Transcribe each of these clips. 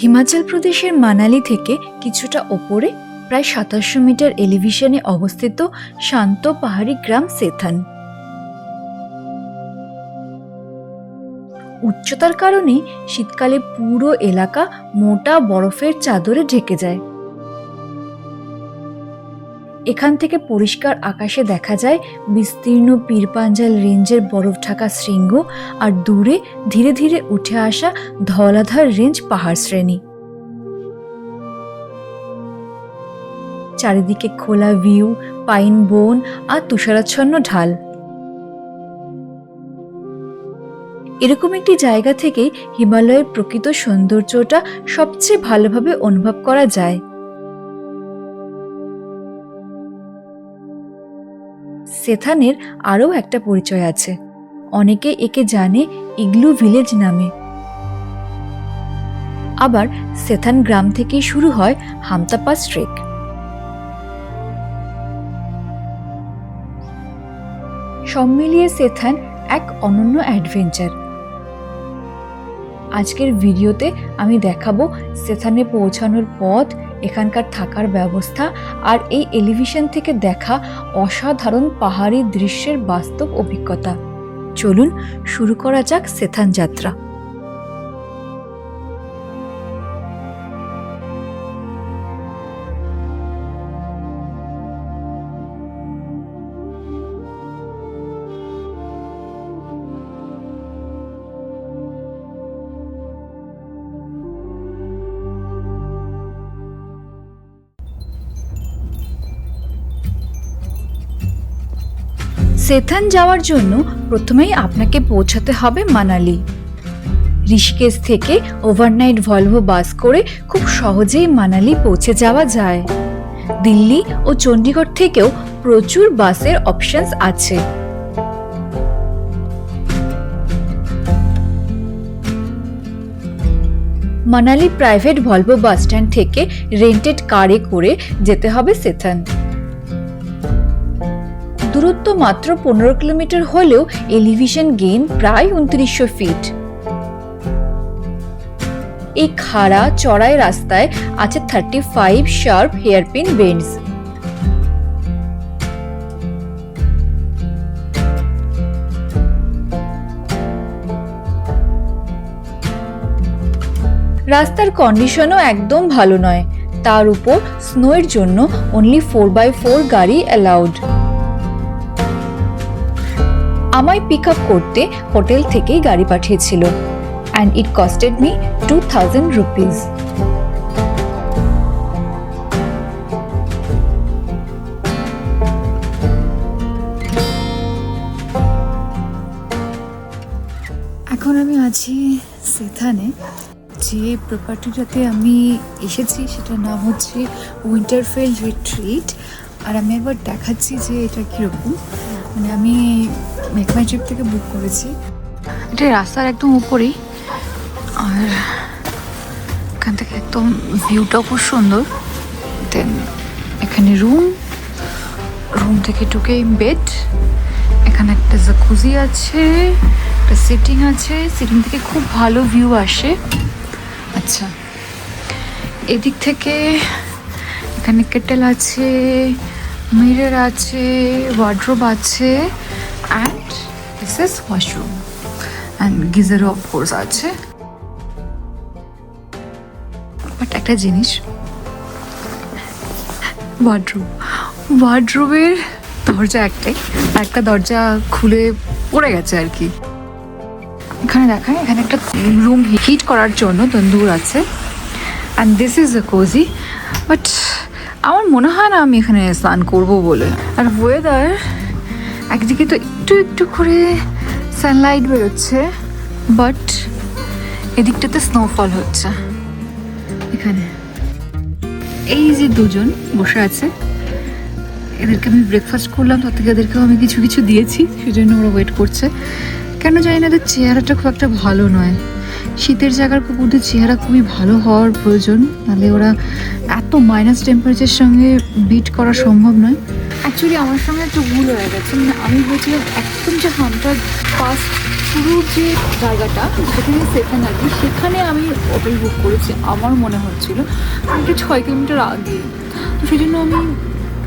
হিমাচল প্রদেশের মানালি থেকে কিছুটা ওপরে প্রায় ২৭০০ মিটার এলিভেশনে অবস্থিত শান্ত পাহাড়ি গ্রাম সেথান। উচ্চতার কারণে শীতকালে পুরো এলাকা মোটা বরফের চাদরে ঢেকে যায়। এখান থেকে পরিষ্কার আকাশে দেখা যায় বিস্তীর্ণ পীরপাঞ্জাল রেঞ্জের বরফ ঢাকা শৃঙ্গ আর দূরে ধীরে ধীরে উঠে আসা ধওলাধার রেঞ্জ পাহাড় শ্রেণী। চারিদিকে খোলা ভিউ, পাইন বন আর তুষারাচ্ছন্ন ঢাল। এরকম একটি জায়গা থেকে হিমালয়ের প্রকৃত সৌন্দর্যটা সবচেয়ে ভালোভাবে অনুভব করা যায়। সেথানের আরও একটা পরিচয় আছে, অনেকে একে জানে ইগলু ভিলেজ নামে। আবার সেথান গ্রাম থেকেই শুরু হয় হামতা পাস ট্রেক। সব মিলিয়ে সেথান এক অনন্য অ্যাডভেঞ্চার। আজকের ভিডিওতে আমি দেখাবো সেথানে পৌঁছানোর পথ, এখানকার থাকার ব্যবস্থা আর এই এলিভেশন থেকে দেখা অসাধারণ পাহাড়ি দৃশ্যের বাস্তব অভিজ্ঞতা। চলুন শুরু করা যাক সেথান যাত্রা। সেথান যাওয়ার জন্য প্রথমেই আপনাকে পৌঁছাতে হবে মানালি। ঋষিকেশ থেকে ওভারনাইট ভলভো বাস করে খুব সহজেই মানালি পৌঁছে যাওয়া যায়। দিল্লি ও চণ্ডীগড় থেকেও প্রচুর বাসের অপশনস আছে। Manali private Volvo bus stand থেকে রেন্টেড কারে করে যেতে হবে সেথান। দূরত্ব মাত্র ১৫ কিলোমিটার হলেও এলিভেশন গেইন প্রায় ২৯০০ ফিট। এই খাড়া চড়াই রাস্তায় আছে 35 শার্প হেয়ারপিন বেন্ডস। রাস্তার কন্ডিশনও একদম ভালো নয়, তার উপর স্নোয়ের জন্য অনলি 4x4 গাড়ি অ্যালাউড। আমায় পিক আপ করতে হোটেল থেকেই গাড়ি পাঠিয়েছিল and it costed me 2000 rupees. এখন আমি আছি সেথানে। যে প্রপার্টিটাতে আমি এসেছি সেটার নাম হচ্ছে উইন্টারফেল রিট্রিট। আর আমি একবার দেখাচ্ছি যে এটা কীরকম। মানে আমি মেকমাই ট্রিপ থেকে বুক করেছি। এটা রাস্তার একদম উপরেই, আর এখান থেকে একদম ভিউটাও খুব সুন্দর। দেন এখানে রুম থেকে ঢুকে বেড, এখানে একটা জাকুজি আছে, একটা সিটিং আছে, সিটিং থেকে খুব ভালো ভিউ আসে। আচ্ছা, এদিক থেকে এখানে কেটেল আছে, মিরর আছে, ওয়ার্ড্রোব আছে, and this is washroom and গিজারও অফকোর্স আছে। বাট একটা জিনিস, ওয়ার্ড্রোবের দরজা একটাই, আর একটা দরজা খুলে পড়ে গেছে আর কি। এখানে দেখায়, এখানে একটা রুম হিট করার জন্য তন্দুর আছে, and this is a cosy. But আমার মনে হয় না আমি এখানে স্নান করবো বলে। আর ওয়েদার একদিকে তো একটু একটু করে সানলাইট বেরোচ্ছে, বাট এদিকটাতে স্নোফল হচ্ছে। এখানে এই যে দুজন বসে আছে, এদেরকে আমি ব্রেকফাস্ট করলাম, তার থেকে এদেরকেও আমি কিছু কিছু দিয়েছি, সেজন্য ওরা ওয়েট করছে। কেন জানি না, এদের চেহারাটা খুব একটা ভালো নয়। শীতের জায়গার কুকুরদের চেহারা খুবই ভালো হওয়ার প্রয়োজন, নাহলে ওরা এত মাইনাস টেম্পারেচারের সঙ্গে বিট করা সম্ভব নয়। অ্যাকচুয়ালি আমার সঙ্গে একটু ভুল হয়ে গেছে। মানে আমি বলছিলাম একদম যে হামটা পাস শুরুর যে জায়গাটা যেখানে সেখান আর কি, সেখানে আমি হোটেল বুক করেছি আমার মনে হচ্ছিল, এটা 6 কিলোমিটার আগে। তো সেই জন্য আমি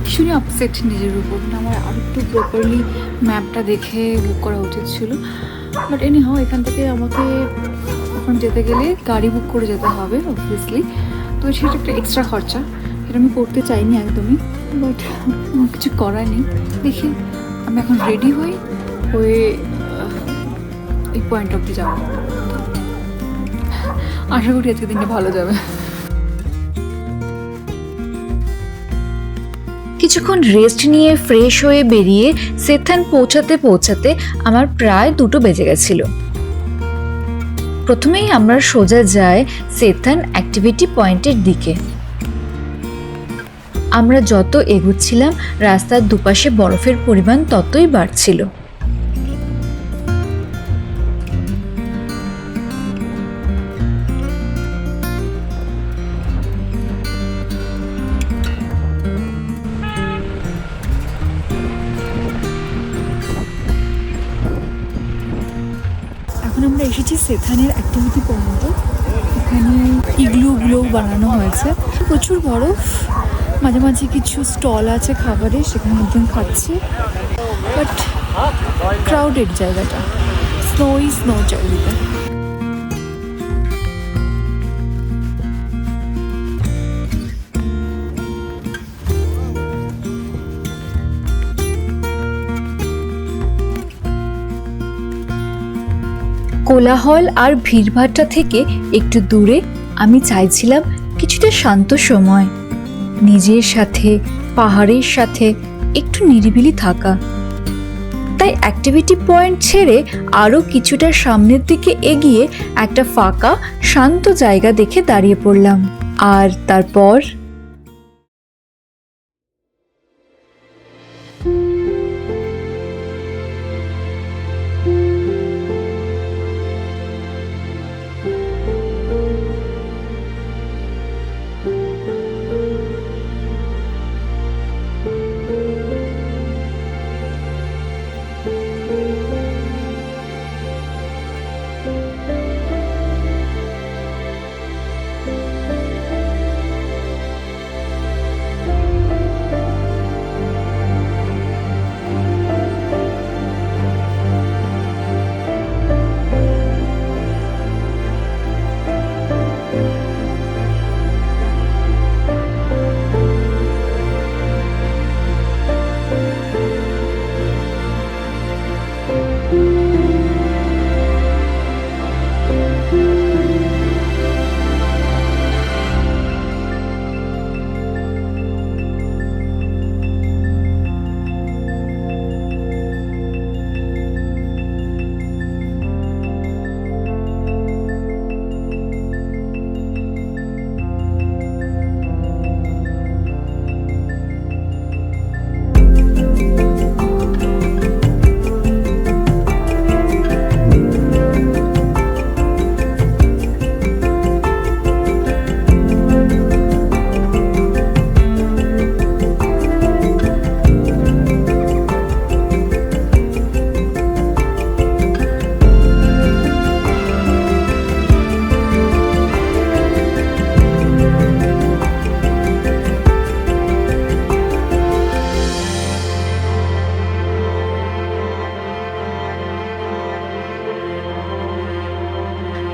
ভীষণই আপসেট নিজের উপর, আমার আর একটু প্রপারলি ম্যাপটা দেখে বুক করা উচিত ছিল। বাট এনি হাও এখান থেকে আমাকে এখন যেতে গেলে গাড়ি বুক করে যেতে হবে অবভিয়াসলি। তো সেটা একটা এক্সট্রা খরচা, এটা আমি করতে চাইনি একদমই, বাট আমার কিছু করার নেই। দেখি আমি এখন রেডি হয়ে এই পয়েন্ট অব্দি যাবো। আশা করি আজকে দিনটা ভালো যাবে। কিছুক্ষণ রেস্ট নিয়ে ফ্রেশ হয়ে বেরিয়ে সেথান পৌঁছাতে আমার প্রায় 2টো বেজে গেছিল। প্রথমেই আমরা সোজা যাই সেথান অ্যাক্টিভিটি পয়েন্টের দিকে। আমরা যত এগুচ্ছিলাম রাস্তার দুপাশে বরফের পরিমাণ ততই বাড়ছিল। এখন আমরা এসেছি সেথানের অ্যাক্টিভিটি পয়েন্টে। এখানে ইগলুগুলো বানানো হয়েছে, প্রচুর বরফ, মাঝে মাঝে কিছু স্টল আছে খাবারের, সেখানে একজন খাচ্ছে। বাট ক্রাউডেড জায়গাটা, স্নো চারিদিকে। কোলাহল আর ভিড়ভাট্টা থেকে একটু দূরে আমি চাইছিলাম কিছুটা শান্ত সময়, নিজের সাথে, পাহাড়ের সাথে একটু নিরিবিলি থাকা। তাই অ্যাক্টিভিটি পয়েন্ট ছেড়ে আরও কিছুটা সামনের দিকে এগিয়ে একটা ফাঁকা শান্ত জায়গা দেখে দাঁড়িয়ে পড়লাম। আর তারপর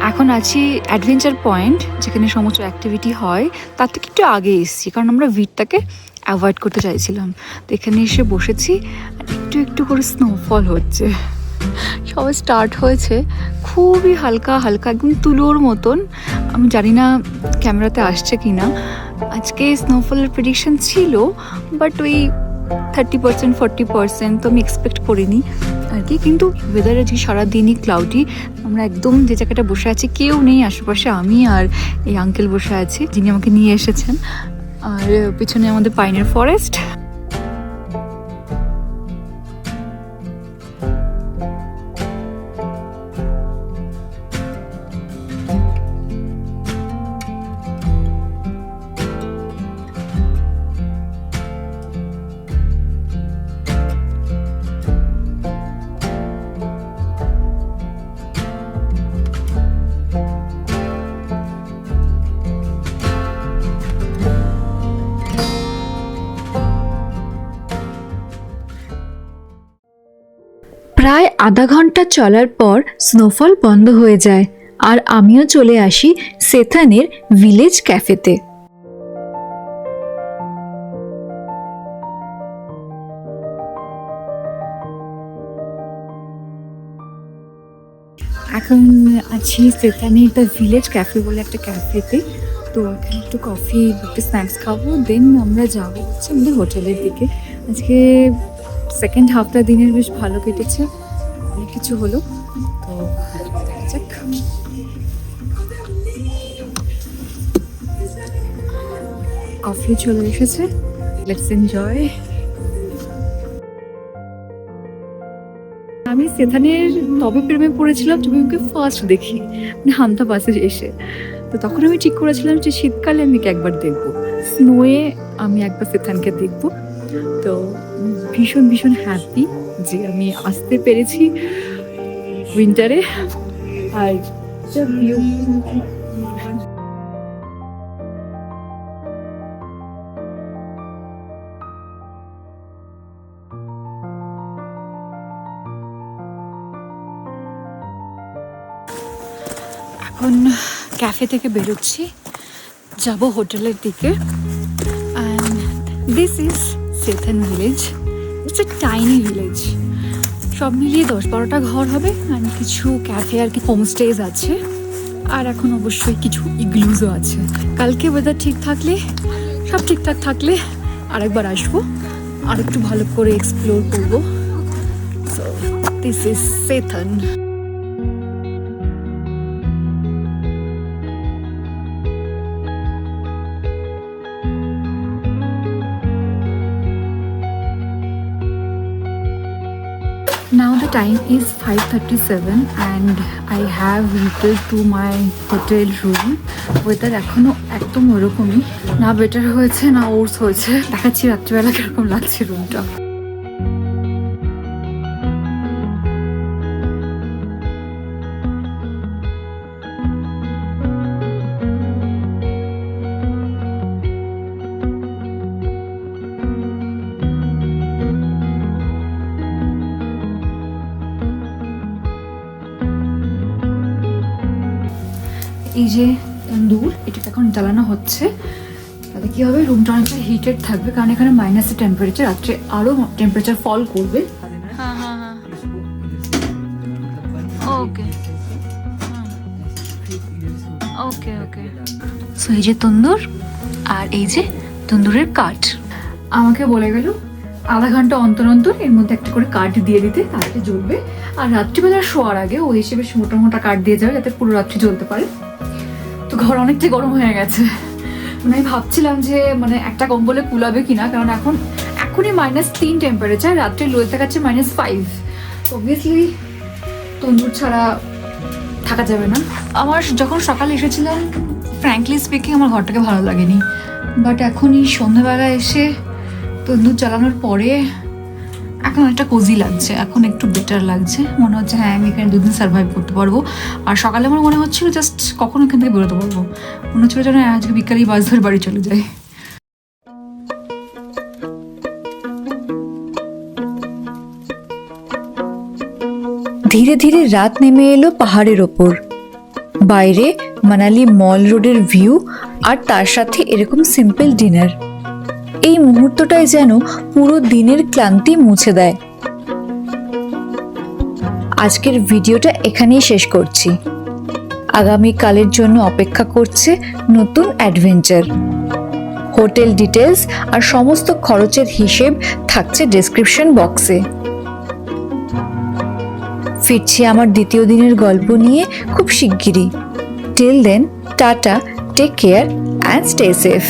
এখন আছি অ্যাডভেঞ্চার পয়েন্ট, যেখানে সমস্ত অ্যাক্টিভিটি হয়। তার থেকে একটু আগে এসেছি, কারণ আমরা ভিড়টাকে অ্যাভয়েড করতে চাইছিলাম। তো এখানে এসে বসেছি, একটু একটু করে স্নোফল হচ্ছে, সবাই স্টার্ট হয়েছে। খুবই হালকা হালকা, একদম তুলোর মতন। আমি জানি না ক্যামেরাতে আসছে কি না। আজকে স্নোফলের প্রেডিকশন ছিল, বাট ওই 30% 40% তো আমি এক্সপেক্ট করিনি আর কি। কিন্তু ওয়েদার আজকে সারাদিনই ক্লাউডি। আমরা একদম যে জায়গাটা বসে আছি কেউ নেই আশেপাশে, আমি আর এই আঙ্কেল বসে আছি যিনি আমাকে নিয়ে এসেছেন। আর পিছনে আমাদের পাইনের ফরেস্ট। আধা ঘন্টা চলার পর স্নোফল বন্ধ হয়ে যায় আর আমিও চলে আসি সেথানের ভিলেজ ক্যাফেতে। এখন আছি সেথানের দ্য ভিলেজ ক্যাফে বলে একটা ক্যাফেতে। তো এখানে একটু কফি একটু স্ন্যাক্স খাবো, দেন আমরা যাবো হচ্ছে আমাদের হোটেলের দিকে। আজকে সেকেন্ড হাফটা দিনের বেশ ভালো কেটেছে, অনেক কিছু হলো। তো দেখা যাক। কফি চলে এসেছে, লেটস এনজয়। আমি সেথানের তবে প্রেমে পড়েছিলাম যবে ওকে ফার্স্ট দেখি, মানে হামতা বাসে এসে। তো তখন আমি ঠিক করেছিলাম যে শীতকালে আমি একবার দেখবো, স্নোয়ে আমি একবার সেথানকে দেখবো। তো ভীষণ ভীষণ হ্যাপি যে আমি আসতে পেরেছি উইন্টারে। আর এখন ক্যাফে থেকে বেরোচ্ছি, যাব হোটেলের দিকে। And this is Sethan village. It's a tiny village. সব মিলিয়ে 10-12টা ঘর হবে, অ্যান্ড কিছু ক্যাফে আর কি হোমস্টেজ আছে। আর এখন অবশ্যই কিছু ইগলুজও আছে। কালকে ওয়েদার ঠিক থাকলে, সব ঠিকঠাক থাকলে আরেকবার আসবো, আর একটু ভালো করে এক্সপ্লোর করবো। So this is Sethan. Now the time is 5:37 and I have returned to my hotel room. Weather এখনো একদম ওরকমই, না বেটার হয়েছে না ওর্স হয়েছে। দেখাচ্ছি রাত্রিবেলা কিরকম লাগছে রুমটা। এই যে তন্দুর, এটাকে এখন জ্বালানো হচ্ছে। তাহলে কি হবে, রুমটা অনেকটা হিটেড থাকবে, কারণ এখানে মাইনাসের টেম্পারেচার, রাত্রে আরও টেম্পারেচার ফল করবে। হ্যাঁ হ্যাঁ হ্যাঁ, ওকে ওকে ওকে। সো এই যে তন্দুর, আর এই যে তন্দুরের কাঠ। আমাকে বলে গেল আধা ঘন্টা অন্তর অন্তর এর মধ্যে একটা করে কাঠ দিয়ে দিতে, তাহলে জ্বলবে। আর রাত্রিবেলা শোয়ার আগে ও এসে বেশ মোটা মোটা কাঠ দিয়ে যাবে, যাতে পুরো রাত্রি জ্বলতে পারে। তো ঘর অনেকটাই গরম হয়ে গেছে, মানে আমি ভাবছিলাম যে মানে একটা কম্বলে কুলাবে কিনা, কারণ এখনই -3 টেম্পারেচার, রাত্রে লোয়ে দেখাচ্ছে -5। অবভিয়াসলি তন্দুর ছাড়া থাকা যাবে না। আমার যখন সকালে এসেছিলাম, ফ্র্যাঙ্কলি স্পিকিং আমার ঘরটাকে ভালো লাগেনি, বাট এখনই সন্ধ্যাবেলা এসে তন্দুর চালানোর পরে এখন একটা কোজি লাগছে, এখন একটু বেটার লাগছে। মনে হচ্ছে হ্যাঁ আমি এখানে 2 দিন সার্ভাইভ করতে পারবো। আর সকালে আমার মনে হচ্ছিল জাস্ট কখন এখান থেকে বেরোতে পারবো, মনে হচ্ছিল যেন আজকে বিকালেই বাস ধরে বাড়ি চলে যায়। ধীরে ধীরে রাত নেমে এলো পাহাড়ের ওপর। বাইরে মানালি মল রোডের ভিউ, আর তার সাথে এরকম সিম্পল ডিনার। এই মুহূর্তটাই যেন পুরো দিনের ক্লান্তি মুছে দেয়। আজকের ভিডিওটা এখানেই শেষ করছি। আগামীকালের জন্য অপেক্ষা করছে নতুন অ্যাডভেঞ্চার। হোটেল ডিটেলস আর সমস্ত খরচের হিসেব থাকছে ডেসক্রিপশন বক্সে। ফিরছি আমার দ্বিতীয় দিনের গল্প নিয়ে খুব শিগগিরই। Till then, tata, take care and stay safe.